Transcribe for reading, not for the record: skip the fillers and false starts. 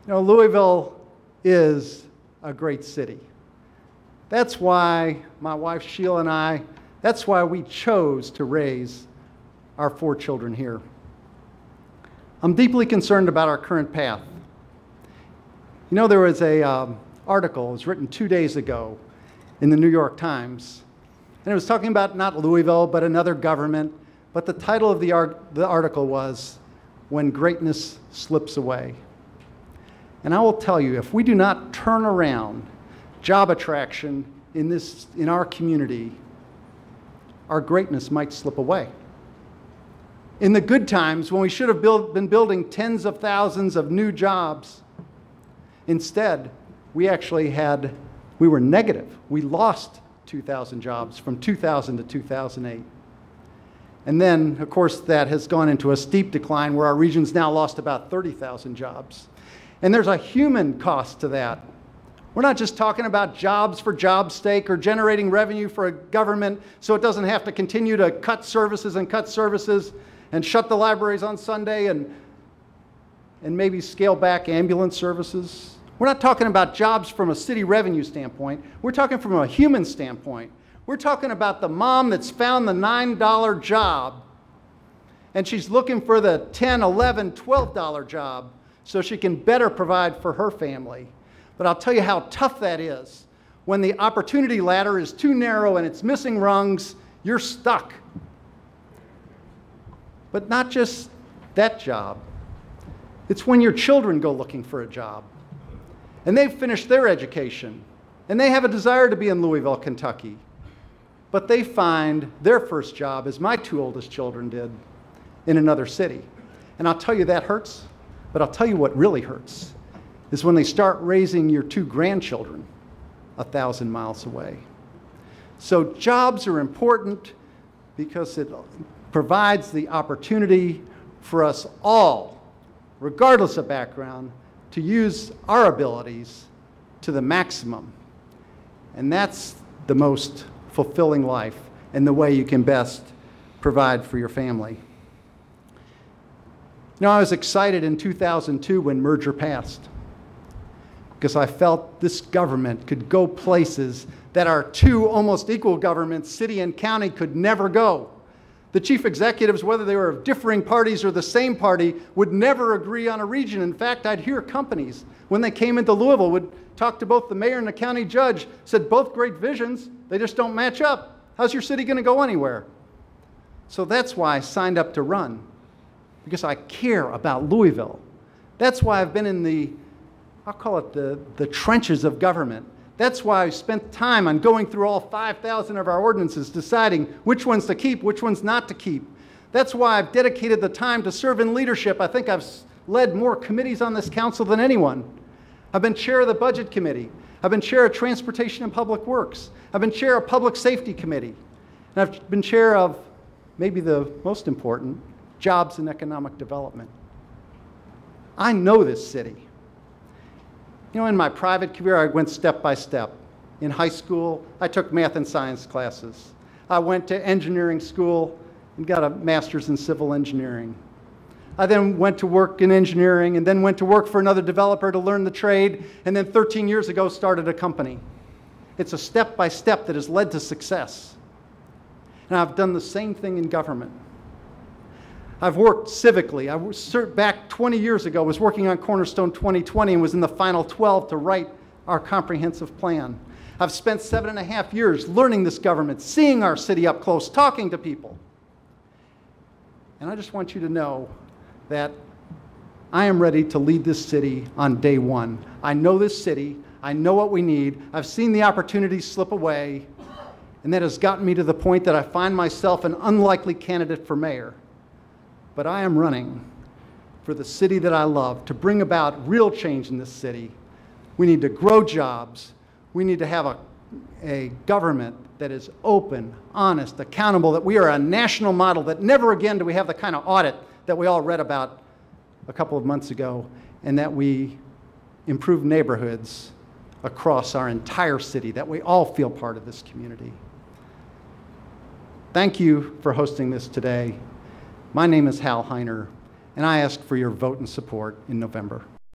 You know, Louisville is a great city. That's why my wife Sheila and I, that's why we chose to raise our 4 children here. I'm deeply concerned about our current path. You know, there was an article, it was written 2 days ago in the New York Times, and it was talking about not Louisville, but another government, but the title of the article was, "When Greatness Slips Away." And I will tell you, if we do not turn around job attraction in our community, our greatness might slip away. In the good times, when we should have been building tens of thousands of new jobs, instead, we were negative. We lost 2,000 jobs from 2000 to 2008. And then, of course, that has gone into a steep decline where our region's now lost about 30,000 jobs. And there's a human cost to that. We're not just talking about jobs for job's sake or generating revenue for a government so it doesn't have to continue to cut services and shut the libraries on Sunday and maybe scale back ambulance services. We're not talking about jobs from a city revenue standpoint. We're talking from a human standpoint. We're talking about the mom that's found the $9 job and she's looking for the $10, $11, $12 job so she can better provide for her family. But I'll tell you how tough that is. When the opportunity ladder is too narrow and it's missing rungs, you're stuck. But not just that job. It's when your children go looking for a job and they've finished their education and they have a desire to be in Louisville, Kentucky. But they find their first job, as my 2 oldest children did, in another city. And I'll tell you that hurts. But I'll tell you what really hurts is when they start raising your 2 grandchildren 1,000 miles away. So jobs are important because it provides the opportunity for us all, regardless of background, to use our abilities to the maximum. And that's the most fulfilling life and the way you can best provide for your family. You know, I was excited in 2002 when merger passed because I felt this government could go places that our 2 almost equal governments, city and county, could never go. The chief executives, whether they were of differing parties or the same party, would never agree on a region. In fact, I'd hear companies, when they came into Louisville, would talk to both the mayor and the county judge, said both great visions, they just don't match up. How's your city going to go anywhere? So that's why I signed up to run, because I care about Louisville. That's why I've been in I'll call it the trenches of government. That's why I spent time on going through all 5,000 of our ordinances, deciding which ones to keep, which ones not to keep. That's why I've dedicated the time to serve in leadership. I think I've led more committees on this council than anyone. I've been chair of the Budget Committee. I've been chair of Transportation and Public Works. I've been chair of Public Safety Committee. And I've been chair of, maybe the most important, Jobs and Economic Development. I know this city. You know, in my private career, I went step by step. In high school, I took math and science classes. I went to engineering school and got a master's in civil engineering. I then went to work in engineering and then went to work for another developer to learn the trade, and then 13 years ago started a company. It's a step by step that has led to success. And I've done the same thing in government. I've worked civically. Back 20 years ago, was working on Cornerstone 2020 and was in the final 12 to write our comprehensive plan. I've spent 7.5 years learning this government, seeing our city up close, talking to people. And I just want you to know that I am ready to lead this city on day one. I know this city. I know what we need. I've seen the opportunities slip away, and that has gotten me to the point that I find myself an unlikely candidate for mayor. But I am running for the city that I love, to bring about real change in this city. We need to grow jobs. We need to have a government that is open, honest, accountable, that we are a national model, that never again do we have the kind of audit that we all read about a couple of months ago, and that we improve neighborhoods across our entire city, that we all feel part of this community. Thank you for hosting this today. My name is Hal Heiner, and I ask for your vote and support in November.